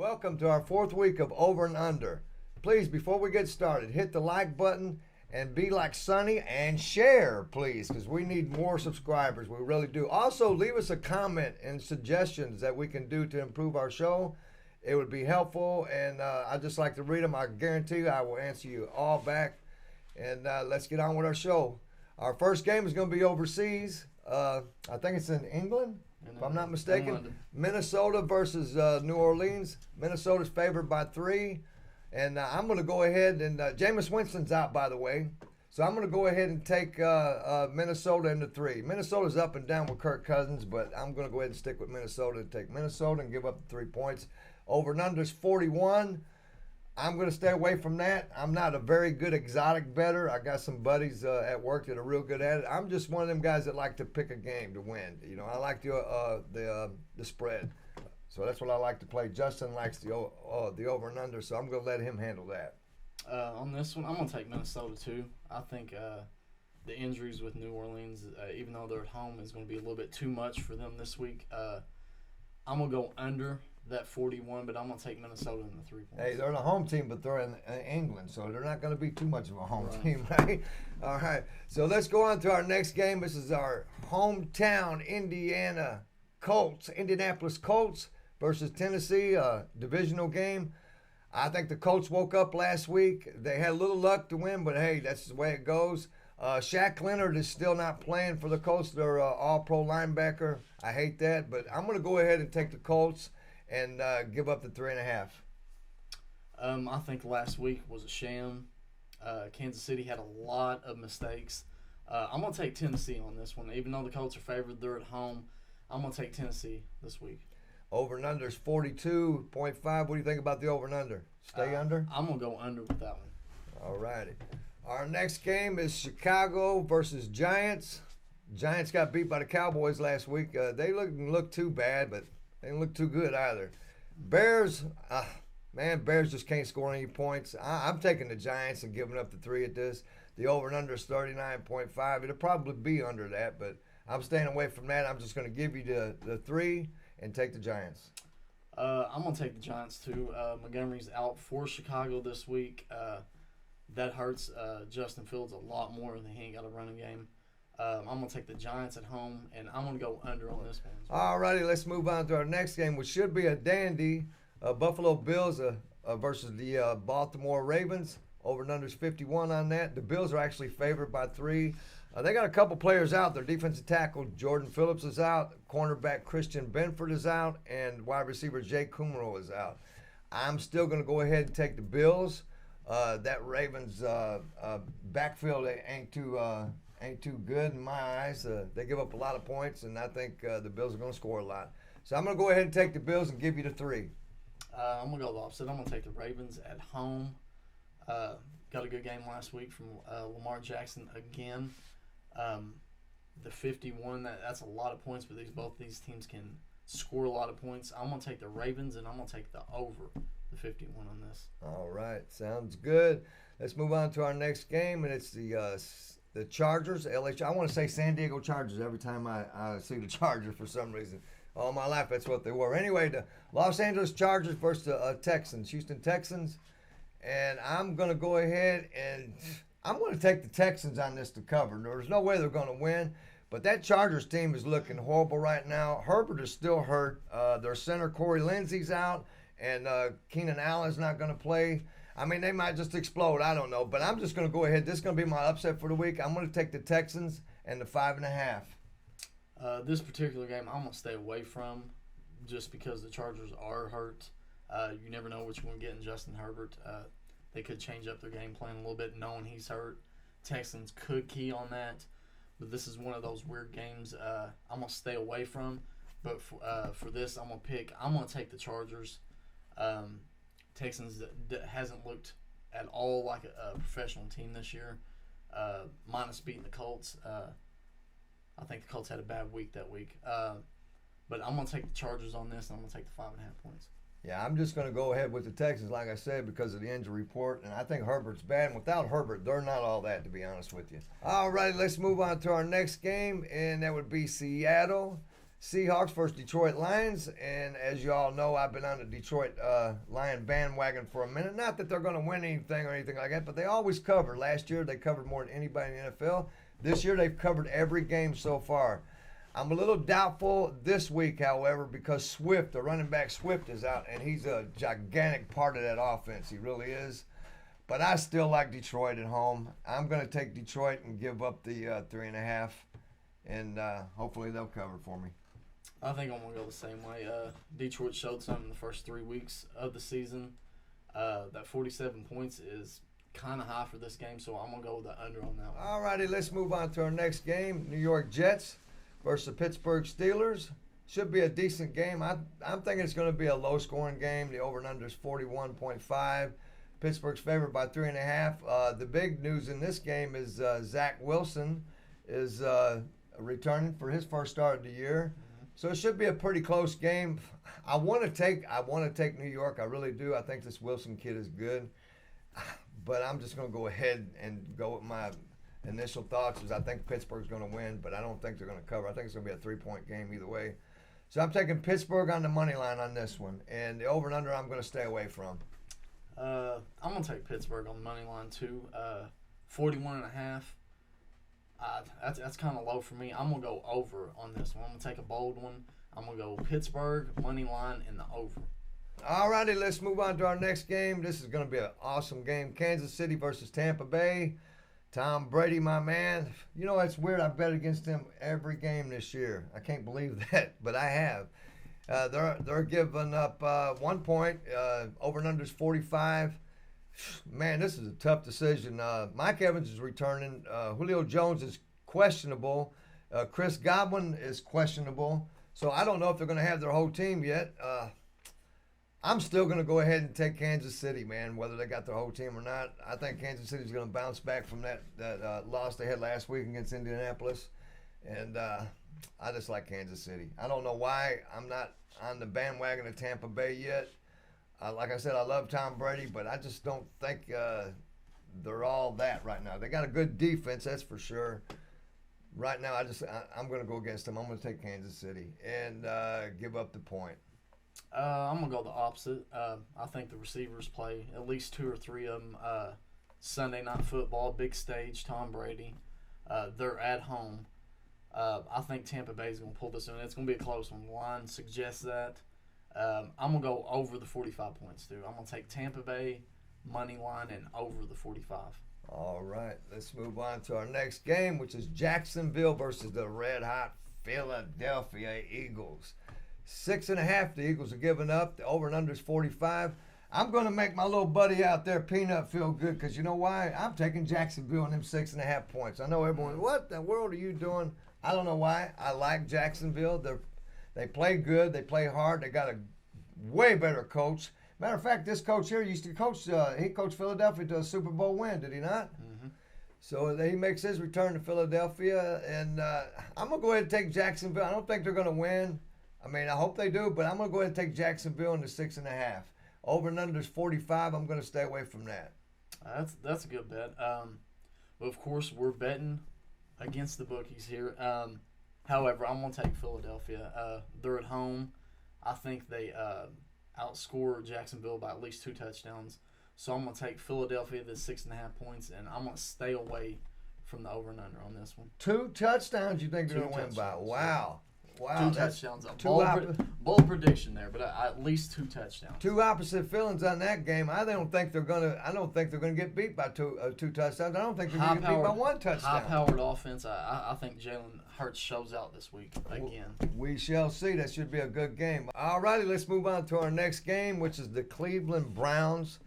Welcome to our fourth week of Over and Under. Please, before we get started, hit the like button and be like Sonny and share, please, because we need more subscribers. We really do. Also, leave us a comment and suggestions that we can do to improve our show. It would be helpful, and I'd just like to read them. I guarantee you I will answer you all back. And let's get on with our show. Our first game is going to be overseas. I think it's in England, if I'm not mistaken. Minnesota versus New Orleans. Minnesota's favored by 3. And I'm going to go ahead and Jameis Winston's out, by the way. So I'm going to go ahead and take Minnesota into 3. Minnesota's up and down with Kirk Cousins, but I'm going to go ahead and stick with Minnesota and take Minnesota and give up the 3 points. Over and under's 41. I'm going to stay away from that. I'm not a very good exotic bettor. I got some buddies at work that are real good at it. I'm just one of them guys that like to pick a game to win. You know, I like the spread. So that's what I like to play. Justin likes the over and under, so I'm going to let him handle that. On this one, I'm going to take Minnesota too. I think the injuries with New Orleans, even though they're at home, is going to be a little bit too much for them this week. I'm going to go under that 41, but I'm going to take Minnesota in the 3 points. Hey, they're the home team, but they're in England, so they're not going to be too much of a home team, right? All right, so let's go on to our next game. This is our hometown Indianapolis Colts versus Tennessee, divisional game. I think the Colts woke up last week. They had a little luck to win, but hey, that's the way it goes. Shaq Leonard is still not playing for the Colts. They're all-pro linebacker. I hate that, but I'm going to go ahead and take the Colts and give up the 3.5. I think last week was a sham. Kansas City had a lot of mistakes. I'm going to take Tennessee on this one. Even though the Colts are favored, they're at home. I'm going to take Tennessee this week. Over and under is 42.5. What do you think about the over and under? Stay under? I'm going to go under with that one. All righty. Our next game is Chicago versus Giants. Giants got beat by the Cowboys last week. They didn't look too bad, but they didn't look too good either. Bears, Bears just can't score any points. I'm taking the Giants and giving up the 3 at this. The over and under is 39.5. It'll probably be under that, but I'm staying away from that. I'm just going to give you the 3 and take the Giants. I'm going to take the Giants too. Montgomery's out for Chicago this week. That hurts Justin Fields a lot more than he ain't got a running game. I'm going to take the Giants at home, and I'm going to go under on this one. All righty, let's move on to our next game, which should be a dandy. Buffalo Bills versus the Baltimore Ravens. Over and under is 51 on that. The Bills are actually favored by 3. They got a couple players out. Their defensive tackle, Jordan Phillips, is out. Cornerback Christian Benford is out. And wide receiver Jake Kumaro is out. I'm still going to go ahead and take the Bills. That Ravens backfield ain't too good in my eyes. They give up a lot of points, and I think the Bills are going to score a lot. So I'm going to go ahead and take the Bills and give you the 3. I'm going to go the opposite. I'm going to take the Ravens at home. Got a good game last week from Lamar Jackson again. The 51, that's a lot of points, but both these teams can score a lot of points. I'm going to take the Ravens, and I'm going to take the over the 51 on this. All right, sounds good. Let's move on to our next game, and it's the Chargers, I want to say San Diego Chargers every time I see the Chargers for some reason. All my life, that's what they were. Anyway, the Los Angeles Chargers versus the Houston Texans. And I'm going to go ahead and I'm going to take the Texans on this to cover. There's no way they're going to win. But that Chargers team is looking horrible right now. Herbert is still hurt. Their center, Corey Lindsey's out. And Keenan Allen's not going to play. I mean, they might just explode. I don't know. But I'm just going to go ahead. This is going to be my upset for the week. I'm going to take the Texans and the 5.5. This particular game, I'm going to stay away from just because the Chargers are hurt. You never know what you're going to get in Justin Herbert. They could change up their game plan a little bit knowing he's hurt. Texans could key on that. But this is one of those weird games I'm going to stay away from. But for this, I'm going to take the Chargers. Texans hasn't looked at all like a professional team this year, minus beating the Colts. I think the Colts had a bad week that week. But I'm going to take the Chargers on this, and I'm going to take the 5.5 points. Yeah, I'm just going to go ahead with the Texans, like I said, because of the injury report. And I think Herbert's bad. And without Herbert, they're not all that, to be honest with you. All right, let's move on to our next game, and that would be Seattle Seahawks versus Detroit Lions. And as you all know, I've been on the Detroit Lion bandwagon for a minute. Not that they're going to win anything or anything like that, but they always cover. Last year, they covered more than anybody in the NFL. This year, they've covered every game so far. I'm a little doubtful this week, however, because Swift, the running back Swift, is out, and he's a gigantic part of that offense. He really is. But I still like Detroit at home. I'm going to take Detroit and give up the 3.5, and hopefully they'll cover for me. I think I'm going to go the same way. Detroit showed something the first 3 weeks of the season. That 47 points is kind of high for this game, so I'm going to go with the under on that one. All righty, let's move on to our next game. New York Jets versus the Pittsburgh Steelers. Should be a decent game. I'm thinking it's going to be a low-scoring game. The over-and-under is 41.5. Pittsburgh's favored by 3.5. The big news in this game is Zach Wilson is returning for his first start of the year. So it should be a pretty close game. I want to take New York. I really do. I think this Wilson kid is good. But I'm just going to go ahead and go with my initial thoughts is I think Pittsburgh's going to win, but I don't think they're going to cover. I think it's going to be a 3-point game either way. So I'm taking Pittsburgh on the money line on this one. And the over and under I'm going to stay away from. I'm going to take Pittsburgh on the money line too. 41.5. That's kind of low for me. I'm going to go over on this one. I'm going to take a bold one. I'm going to go Pittsburgh, money line, and the over. All righty, let's move on to our next game. This is going to be an awesome game. Kansas City versus Tampa Bay. Tom Brady, my man. You know, it's weird. I bet against him every game this year. I can't believe that, but I have. They're giving up 1 point. Over and under is 45. Man, this is a tough decision. Mike Evans is returning. Julio Jones is questionable. Chris Godwin is questionable. So I don't know if they're going to have their whole team yet. I'm still going to go ahead and take Kansas City, man, whether they got their whole team or not. I think Kansas City is going to bounce back from that loss they had last week against Indianapolis. And I just like Kansas City. I don't know why I'm not on the bandwagon of Tampa Bay yet. Like I said, I love Tom Brady, but I just don't think they're all that right now. They got a good defense, that's for sure. Right now, I'm going to go against them. I'm going to take Kansas City and give up the point. I'm going to go the opposite. I think the receivers play at least 2 or 3 of them Sunday Night Football, big stage, Tom Brady. They're at home. I think Tampa Bay is going to pull this in. It's going to be a close one. The line suggests that. I'm going to go over the 45 points, too. I'm going to take Tampa Bay, money line, and over the 45. All right, let's move on to our next game, which is Jacksonville versus the red-hot Philadelphia Eagles. 6.5, the Eagles are giving up. The over and under is 45. I'm going to make my little buddy out there, Peanut, feel good because you know why? I'm taking Jacksonville on them 6.5 points. I know everyone, what the world are you doing? I don't know why. I like Jacksonville. They play good. They play hard. They got a way better coach. Matter of fact, this coach here used to coach. He coached Philadelphia to a Super Bowl win, did he not? Mm-hmm. So he makes his return to Philadelphia, and I'm going to go ahead and take Jacksonville. I don't think they're going to win. I mean, I hope they do, but I'm going to go ahead and take Jacksonville in the 6.5. Over and under is 45. I'm going to stay away from that. That's a good bet. But of course, we're betting against the bookies here. However, I'm going to take Philadelphia. They're at home. I think they outscore Jacksonville by at least 2 touchdowns. So I'm going to take Philadelphia the 6.5 points, and I'm going to stay away from the over and under on this one. 2 touchdowns you think they're going to win by? Wow. Wow. 2 touchdowns. Bold prediction there, but at least 2 touchdowns. 2 opposite feelings on that game. I don't think they're gonna get beat by two touchdowns. I don't think they're gonna get beat by 1 touchdown. High-powered offense. I think Jalen Hurts shows out this week again. We shall see. That should be a good game. All righty, let's move on to our next game, which is the Cleveland Browns.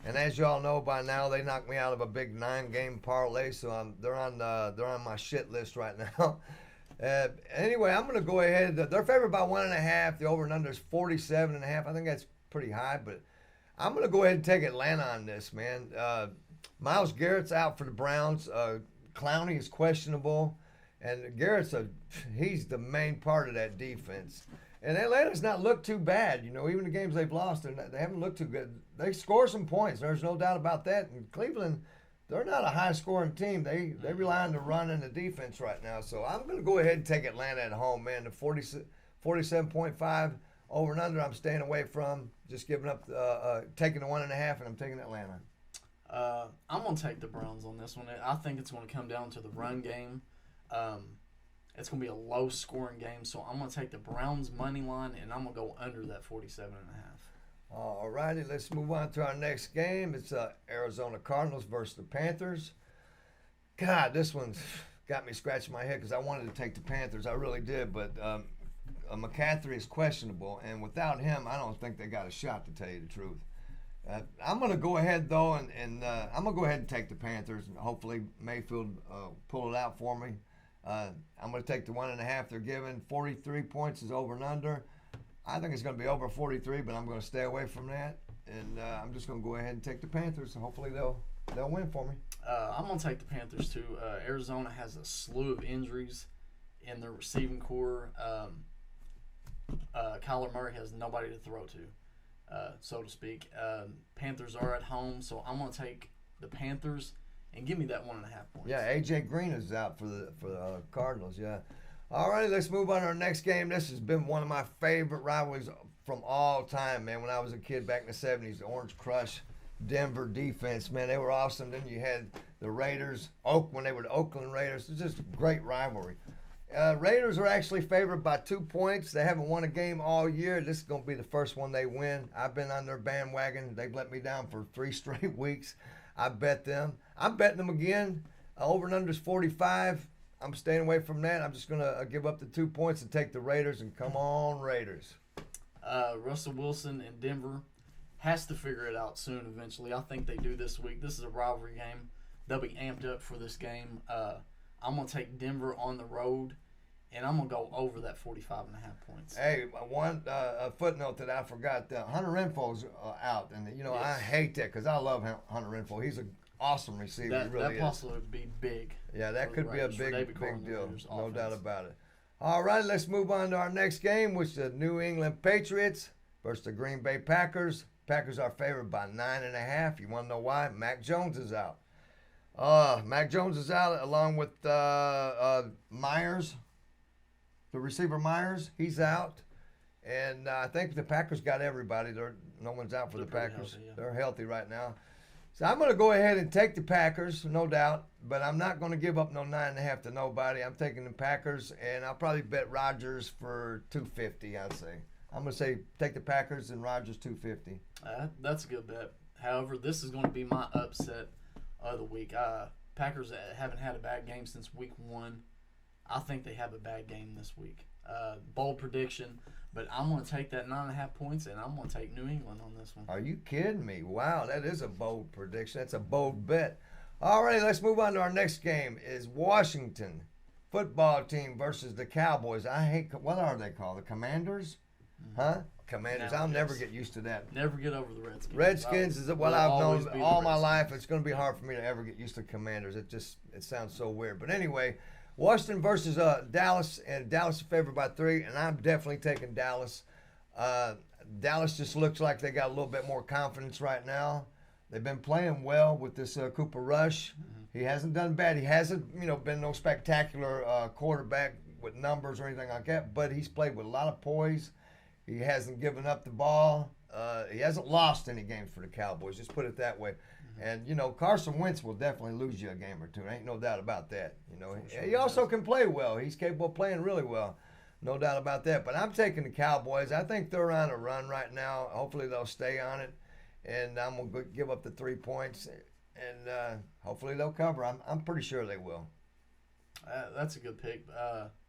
And as y'all know by now, they knocked me out of a big 9-game parlay, so they're on my shit list right now. Anyway, I'm going to go ahead. They're favored by 1.5. The over and under is 47.5. I think that's pretty high, but I'm going to go ahead and take Atlanta on this, man. Myles Garrett's out for the Browns. Clowney is questionable, and he's the main part of that defense. And Atlanta's not looked too bad. You know, even the games they've lost, they haven't looked too good. They score some points. There's no doubt about that. And Cleveland, they're not a high-scoring team. They rely on the run and the defense right now. So I'm going to go ahead and take Atlanta at home, man. The 47.5 over and under. I'm staying away from. Just giving up, taking the 1.5, and I'm taking Atlanta. I'm going to take the Browns on this one. I think it's going to come down to the run game. It's going to be a low-scoring game, so I'm going to take the Browns' money line, and I'm going to go under that 47.5. All righty, let's move on to our next game. It's Arizona Cardinals versus the Panthers. God, this one's got me scratching my head because I wanted to take the Panthers. I really did, but McCaffrey is questionable, and without him, I don't think they got a shot, to tell you the truth. I'm going to go ahead, though, and I'm going to go ahead and take the Panthers, and hopefully Mayfield pull it out for me. I'm going to take the 1.5 they're giving. 43 points is over and under. I think it's going to be over 43, but I'm going to stay away from that, and I'm just going to go ahead and take the Panthers, and hopefully they'll win for me. I'm going to take the Panthers, too. Arizona has a slew of injuries in their receiving core. Kyler Murray has nobody to throw to, so to speak. Panthers are at home, so I'm going to take the Panthers and give me that 1.5 points. Yeah, A.J. Green is out for the Cardinals, yeah. All right, let's move on to our next game. This has been one of my favorite rivalries from all time, man. When I was a kid back in the 70s, the Orange Crush, Denver defense, man, they were awesome. Then you had the Raiders, when they were the Oakland Raiders. It's just a great rivalry. Raiders are actually favored by 2 points. They haven't won a game all year. This is going to be the first one they win. I've been on their bandwagon. They've let me down for 3 straight weeks. I bet them. I'm betting them again. Over and under is 45. I'm staying away from that. I'm just going to give up the 2 points and take the Raiders, and come on, Raiders. Russell Wilson in Denver has to figure it out soon eventually. I think they do this week. This is a rivalry game. They'll be amped up for this game. I'm going to take Denver on the road, and I'm going to go over that 45.5 points. Hey, one footnote that I forgot. Hunter Renfro's out, and, Yes. I hate that because I love Hunter Renfro. He's an awesome receiver. That, he really that possibly would be big. Yeah, that for the could be a Raiders, big deal. No offense. doubt about it. All right, let's move on to our next game, which is the New England Patriots versus the Green Bay Packers. Packers are favored by 9.5. You want to know why? Mac Jones is out. Mac Jones is out along with Myers, the receiver Myers. He's out. And I think the Packers got everybody. No one's out for the Packers. Healthy, yeah. They're healthy right now. So I'm going to go ahead and take the Packers, no doubt. But I'm not going to give up no 9.5 to nobody. I'm taking the Packers, and I'll probably bet Rodgers for $250, I'd say. I'm going to say take the Packers and Rodgers $250. That's a good bet. However, this is going to be my upset of the week. Packers haven't had a bad game since week 1. I think they have a bad game this week. Bold prediction, but I'm going to take that 9.5 points, and I'm going to take New England on this one. Are you kidding me? Wow, that is a bold prediction. That's a bold bet. All right, let's move on to our next game. Is Washington football team versus the Cowboys. What are they called? The Commanders? Huh? Commanders. I'll never get used to that. Never get over the Redskins. Redskins is what I've known be the all my Redskins. life. It's going to be hard for me to ever get used to Commanders. It sounds so weird. But anyway, Washington versus Dallas, and Dallas is favored by 3, and I'm definitely taking Dallas. Dallas just looks like they got a little bit more confidence right now. They've been playing well with this Cooper Rush. He hasn't done bad. He hasn't, been no spectacular quarterback with numbers or anything like that, but he's played with a lot of poise. He hasn't given up the ball. He hasn't lost any games for the Cowboys. Just put it that way. And, Carson Wentz will definitely lose you a game or two. Ain't no doubt about that. He also can play well. He's capable of playing really well. No doubt about that. But I'm taking the Cowboys. I think they're on a run right now. Hopefully they'll stay on it. And I'm going to give up the 3 points. And hopefully they'll cover. I'm pretty sure they will. That's a good pick.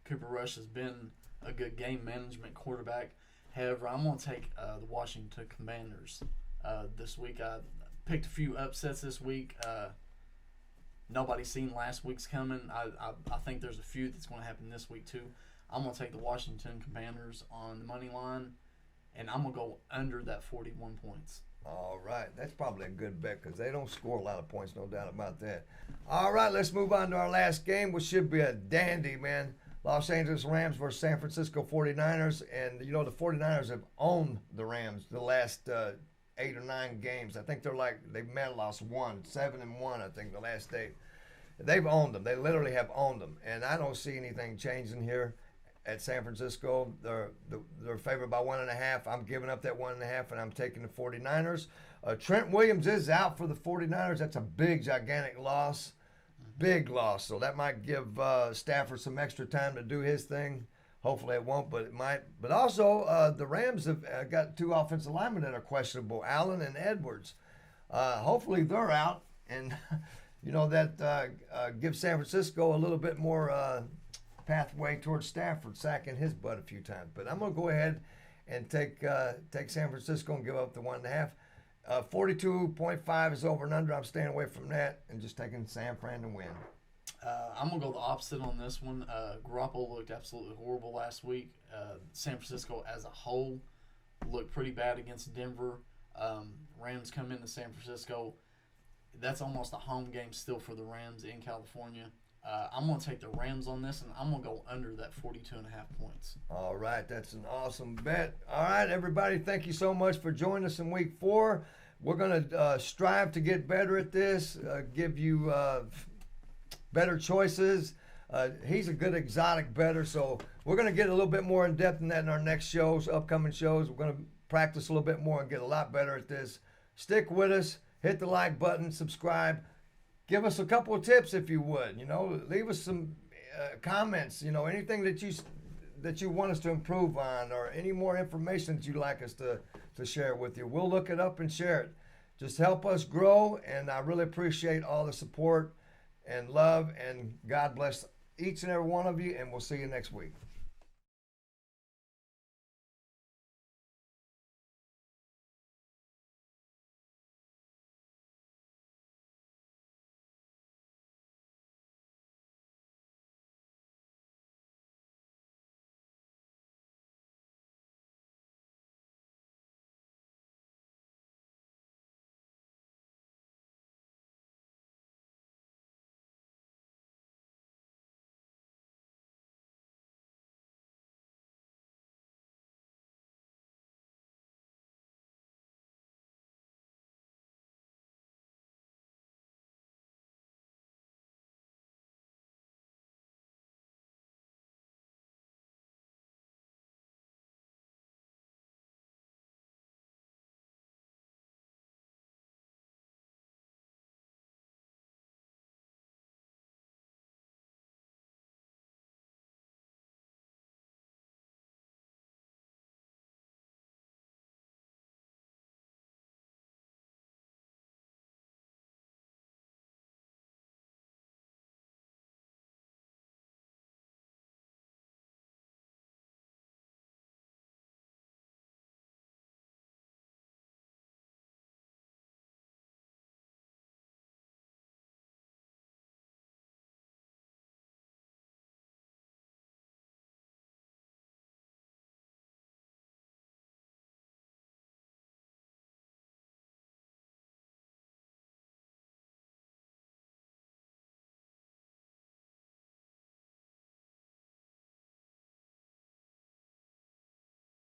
Cooper Rush has been a good game management quarterback. However, I'm going to take the Washington Commanders this week. I picked a few upsets this week. Nobody's seen last week's coming. I think there's a few that's going to happen this week too. I'm going to take the Washington Commanders on the money line, and I'm going to go under that 41 points. All right. That's probably a good bet because they don't score a lot of points, no doubt about that. All right, let's move on to our last game, which should be a dandy, man. Los Angeles Rams versus San Francisco 49ers. And, the 49ers have owned the Rams the last 8 or 9 games. I think they've lost 7-1, I think, the last 8. They've owned them. They literally have owned them. And I don't see anything changing here. at San Francisco. They're favored by 1.5. I'm giving up that 1.5, and I'm taking the 49ers. Trent Williams is out for the 49ers. That's a big, gigantic loss. Big loss. So that might give Stafford some extra time to do his thing. Hopefully it won't, but it might. But also, the Rams have got 2 offensive linemen that are questionable, Allen and Edwards. Hopefully they're out, and that gives San Francisco a little bit more pathway towards Stafford sacking his butt a few times. But I'm going to go ahead and take San Francisco and give up the 1.5. 42.5 is over and under. I'm staying away from that and just taking San Fran to win. I'm going to go the opposite on this one. Garoppolo looked absolutely horrible last week. San Francisco as a whole looked pretty bad against Denver. Rams come into San Francisco. That's almost a home game still for the Rams in California. I'm going to take the Rams on this, and I'm going to go under that 42.5 points. All right, that's an awesome bet. All right, everybody, thank you so much for joining us in Week 4. We're going to strive to get better at this, give you better choices. He's a good exotic bettor, so we're going to get a little bit more in depth in that in our next shows, upcoming shows. We're going to practice a little bit more and get a lot better at this. Stick with us. Hit the like button, subscribe. Give us a couple of tips if you would. Leave us some comments. Anything that you want us to improve on, or any more information that you'd like us to share with you. We'll look it up and share it. Just help us grow, and I really appreciate all the support and love, and God bless each and every one of you, and we'll see you next week.